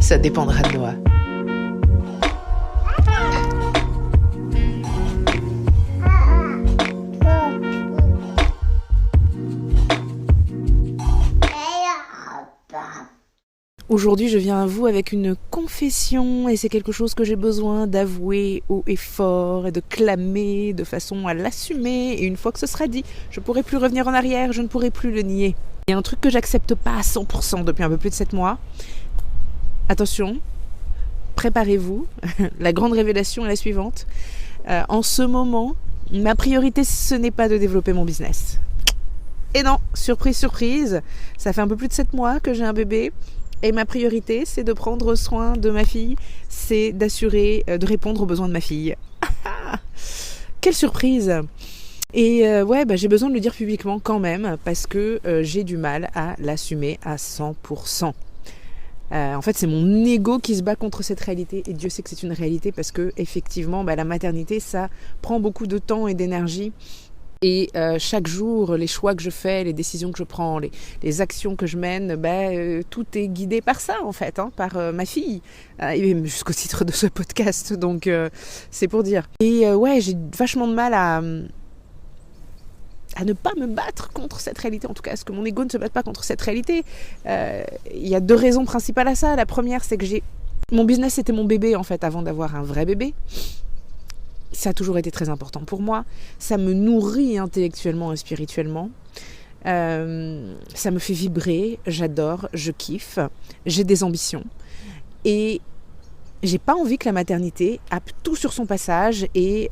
Ça dépendra de Noah. Aujourd'hui, je viens à vous avec une confession et c'est quelque chose que j'ai besoin d'avouer haut et fort et de clamer de façon à l'assumer. Et une fois que ce sera dit, je ne pourrai plus revenir en arrière, je ne pourrai plus le nier. Il y a un truc que j'accepte pas à 100% depuis un peu plus de 7 mois. Attention, préparez-vous. La grande révélation est la suivante. En ce moment, ma priorité, ce n'est pas de développer mon business. Et non, surprise, surprise, ça fait un peu plus de 7 mois que j'ai un bébé. Et ma priorité, c'est de prendre soin de ma fille, c'est d'assurer, de répondre aux besoins de ma fille. Quelle surprise! Et j'ai besoin de le dire publiquement quand même, parce que j'ai du mal à l'assumer à 100%. En fait, c'est mon ego qui se bat contre cette réalité, et Dieu sait que c'est une réalité, parce que effectivement, la maternité, ça prend beaucoup de temps et d'énergie. Et chaque jour, les choix que je fais, les décisions que je prends, les actions que je mène, tout est guidé par ça en fait, par ma fille, et même jusqu'au titre de ce podcast, donc c'est pour dire. Et j'ai vachement de mal à ne pas me battre contre cette réalité, en tout cas, à ce que mon ego ne se batte pas contre cette réalité. Il y a 2 raisons principales à ça. La première, c'est que mon business, c'était mon bébé en fait, avant d'avoir un vrai bébé. Ça a toujours été très important pour moi. Ça me nourrit intellectuellement et spirituellement. Ça me fait vibrer. J'adore, je kiffe. J'ai des ambitions. Et j'ai pas envie que la maternité happe tout sur son passage et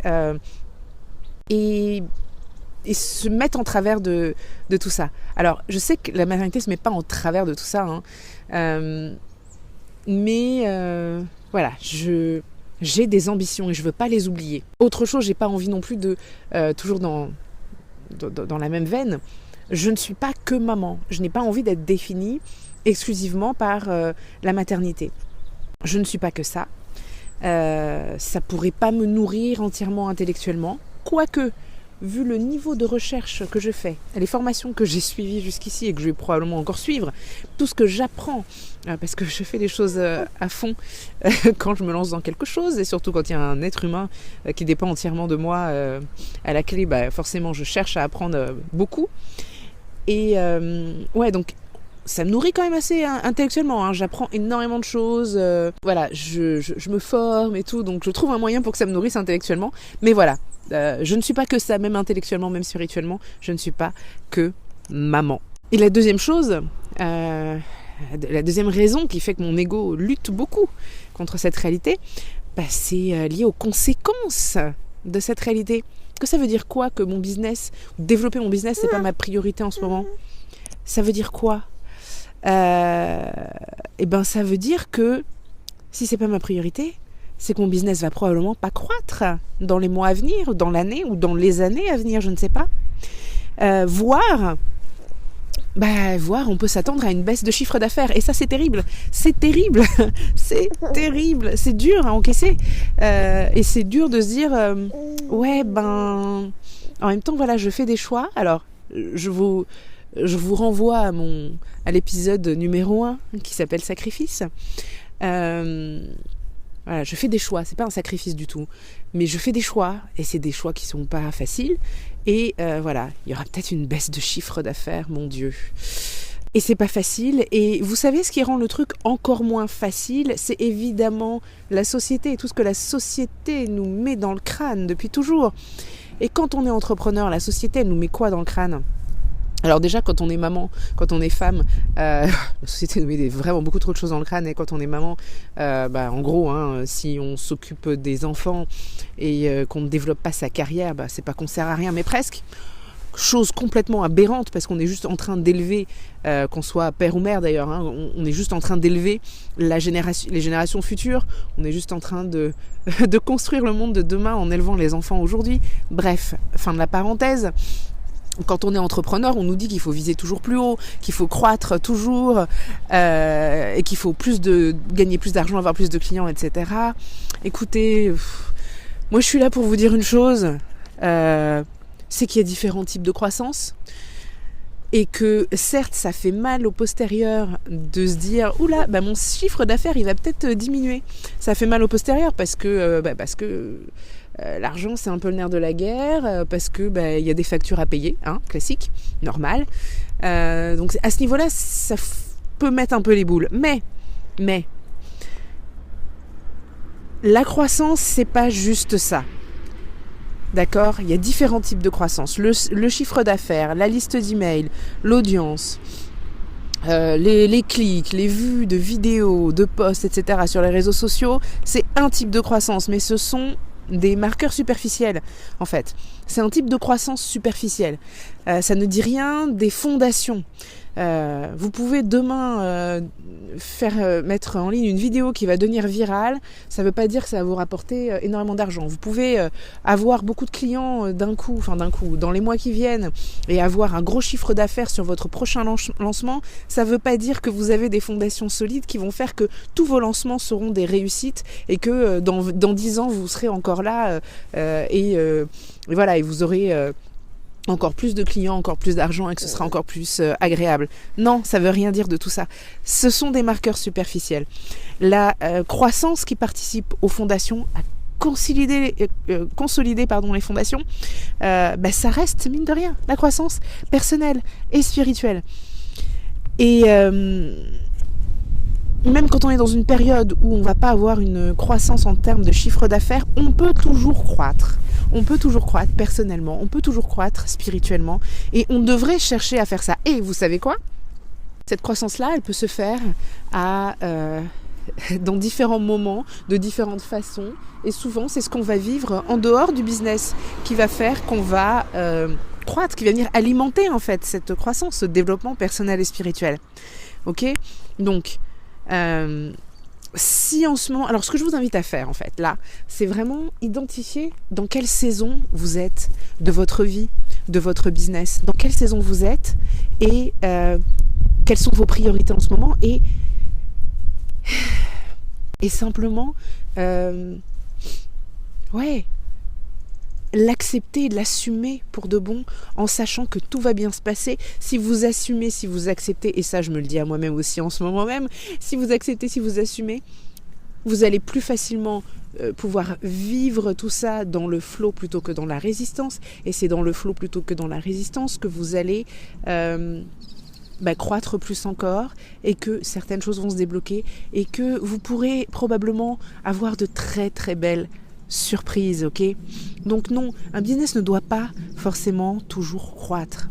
se mette en travers de tout ça. Alors, je sais que la maternité se met pas en travers de tout ça. Voilà, j'ai des ambitions et je veux pas les oublier. Autre chose, j'ai pas envie non plus de, toujours dans la même veine, je ne suis pas que maman. Je n'ai pas envie d'être définie exclusivement par la maternité. Je ne suis pas que ça. Ça pourrait pas me nourrir entièrement intellectuellement. Quoique, vu le niveau de recherche que je fais, les formations que j'ai suivies jusqu'ici et que je vais probablement encore suivre, tout ce que j'apprends, parce que je fais les choses à fond quand je me lance dans quelque chose, et surtout quand il y a un être humain qui dépend entièrement de moi à la clé, forcément je cherche à apprendre beaucoup. Et donc ça me nourrit quand même assez intellectuellement, j'apprends énormément de choses, je me forme et tout, donc je trouve un moyen pour que ça me nourrisse intellectuellement, mais voilà. Je ne suis pas que ça, même intellectuellement, même spirituellement, je ne suis pas que maman. Et la deuxième chose, la deuxième raison qui fait que mon ego lutte beaucoup contre cette réalité, c'est lié aux conséquences de cette réalité. Que ça veut dire quoi que mon business, développer mon business, c'est pas ma priorité en ce moment? Ça veut dire quoi? Ça veut dire que si c'est pas ma priorité, c'est que mon business va probablement pas croître dans les mois à venir, dans l'année ou dans les années à venir, je ne sais pas. Voire, on peut s'attendre à une baisse de chiffre d'affaires. Et ça, c'est terrible. C'est terrible. C'est terrible. C'est dur à encaisser. Et c'est dur de se dire, en même temps, voilà, je fais des choix. Alors, je vous renvoie à l'épisode numéro 1 qui s'appelle Sacrifice. Voilà, je fais des choix, c'est pas un sacrifice du tout, mais je fais des choix, et c'est des choix qui sont pas faciles, et il y aura peut-être une baisse de chiffre d'affaires, mon Dieu. Et c'est pas facile, et vous savez ce qui rend le truc encore moins facile, c'est évidemment la société, et tout ce que la société nous met dans le crâne depuis toujours. Et quand on est entrepreneur, la société, elle nous met quoi dans le crâne ? Alors déjà, quand on est maman, quand on est femme, la société nous met vraiment beaucoup trop de choses dans le crâne. Et quand on est maman, en gros, si on s'occupe des enfants et qu'on ne développe pas sa carrière, c'est pas qu'on sert à rien, mais presque. Chose complètement aberrante, parce qu'on est juste en train d'élever, qu'on soit père ou mère d'ailleurs, on est juste en train d'élever les générations futures. On est juste en train de construire le monde de demain en élevant les enfants aujourd'hui. Bref, fin de la parenthèse. Quand on est entrepreneur, on nous dit qu'il faut viser toujours plus haut, qu'il faut croître toujours, et qu'il faut gagner plus d'argent, avoir plus de clients, etc. Écoutez, moi je suis là pour vous dire une chose, c'est qu'il y a différents types de croissance. et que certes ça fait mal au postérieur de se dire oula, mon chiffre d'affaires il va peut-être diminuer. Ça fait mal au postérieur parce que l'argent c'est un peu le nerf de la guerre, parce que y a des factures à payer, classique, normal. Donc à ce niveau-là ça peut mettre un peu les boules. Mais la croissance c'est pas juste ça. D'accord ? Il y a différents types de croissance. Le chiffre d'affaires, la liste d'emails, l'audience, les clics, les vues de vidéos, de posts, etc. sur les réseaux sociaux, c'est un type de croissance, mais ce sont des marqueurs superficiels, en fait. C'est un type de croissance superficielle. Ça ne dit rien des fondations. Vous pouvez demain mettre en ligne une vidéo qui va devenir virale. Ça ne veut pas dire que ça va vous rapporter énormément d'argent. Vous pouvez avoir beaucoup de clients d'un coup, dans les mois qui viennent, et avoir un gros chiffre d'affaires sur votre prochain lancement. Ça ne veut pas dire que vous avez des fondations solides qui vont faire que tous vos lancements seront des réussites et que dans 10 ans vous serez encore là et voilà, et vous aurez encore plus de clients, encore plus d'argent et que ce sera encore plus agréable. Non, ça veut rien dire de tout ça. Ce sont des marqueurs superficiels. La croissance qui participe aux fondations, à consolider les fondations, ça reste, mine de rien, la croissance personnelle et spirituelle. Et même quand on est dans une période où on ne va pas avoir une croissance en termes de chiffre d'affaires, on peut toujours croître. On peut toujours croître personnellement, on peut toujours croître spirituellement, et on devrait chercher à faire ça. Et vous savez quoi ? Cette croissance-là, elle peut se faire dans différents moments, de différentes façons, et souvent c'est ce qu'on va vivre en dehors du business qui va faire qu'on va croître, qui va venir alimenter en fait cette croissance, ce développement personnel et spirituel. Ok ? Donc, si en ce moment... Alors, ce que je vous invite à faire, en fait, là, c'est vraiment identifier dans quelle saison vous êtes de votre vie, de votre business, dans quelle saison vous êtes et quelles sont vos priorités en ce moment et simplement, l'accepter et l'assumer pour de bon en sachant que tout va bien se passer. Si vous assumez, si vous acceptez, et ça je me le dis à moi-même aussi en ce moment même, si vous acceptez, si vous assumez, vous allez plus facilement pouvoir vivre tout ça dans le flow plutôt que dans la résistance, et c'est dans le flow plutôt que dans la résistance que vous allez croître plus encore, et que certaines choses vont se débloquer et que vous pourrez probablement avoir de très très belles surprise, ok ? Donc non, un business ne doit pas forcément toujours croître.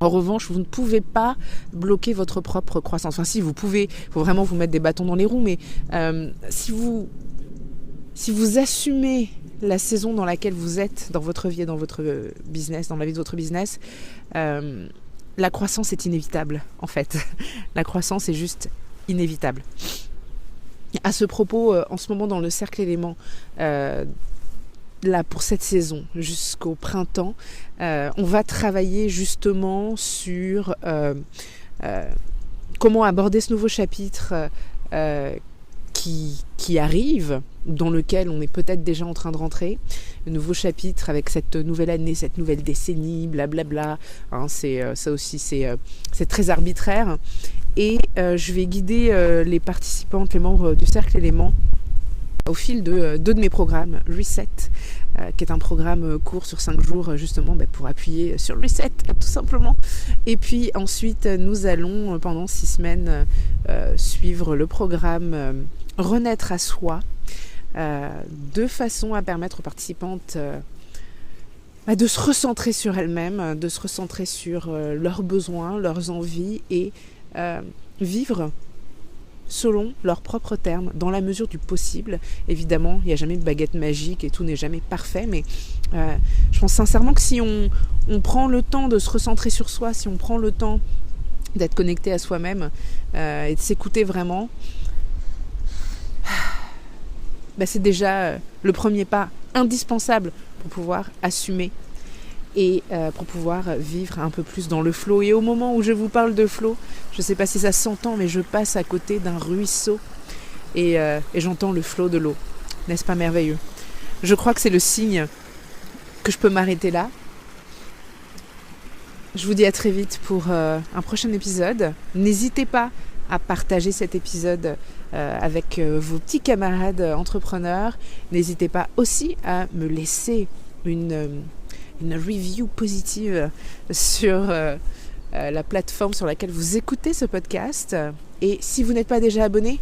En revanche, vous ne pouvez pas bloquer votre propre croissance. Enfin si, vous pouvez, il faut vraiment vous mettre des bâtons dans les roues, mais si vous assumez la saison dans laquelle vous êtes dans votre vie et dans votre business, dans la vie de votre business, la croissance est inévitable, en fait. La croissance est juste inévitable. À ce propos, en ce moment dans le cercle élément, là pour cette saison jusqu'au printemps, on va travailler justement sur comment aborder ce nouveau chapitre qui arrive, dans lequel on est peut-être déjà en train de rentrer. Le nouveau chapitre avec cette nouvelle année, cette nouvelle décennie, blablabla. Ça aussi, c'est très arbitraire. Et je vais guider les participantes, les membres du Cercle Élément, au fil de 2 de mes programmes, Reset, qui est un programme court sur 5 jours, justement pour appuyer sur le reset, tout simplement. Et puis ensuite, nous allons, pendant 6 semaines, suivre le programme Renaître à soi, de façon à permettre aux participantes de se recentrer sur elles-mêmes, de se recentrer sur leurs besoins, leurs envies, et vivre selon leurs propres termes, dans la mesure du possible. Évidemment, il n'y a jamais de baguette magique et tout n'est jamais parfait, mais je pense sincèrement que si on prend le temps de se recentrer sur soi, si on prend le temps d'être connecté à soi-même et de s'écouter vraiment, c'est déjà le premier pas indispensable pour pouvoir assumer et pour pouvoir vivre un peu plus dans le flow. Et au moment où je vous parle de flow, je ne sais pas si ça s'entend, mais je passe à côté d'un ruisseau et j'entends le flow de l'eau. N'est-ce pas merveilleux ? Je crois que c'est le signe que je peux m'arrêter là. Je vous dis à très vite pour un prochain épisode. N'hésitez pas à partager cet épisode avec vos petits camarades entrepreneurs. N'hésitez pas aussi à me laisser une review positive sur la plateforme sur laquelle vous écoutez ce podcast. Et si vous n'êtes pas déjà abonné,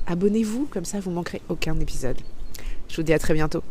abonnez-vous, comme ça vous ne manquerez aucun épisode. Je vous dis à très bientôt.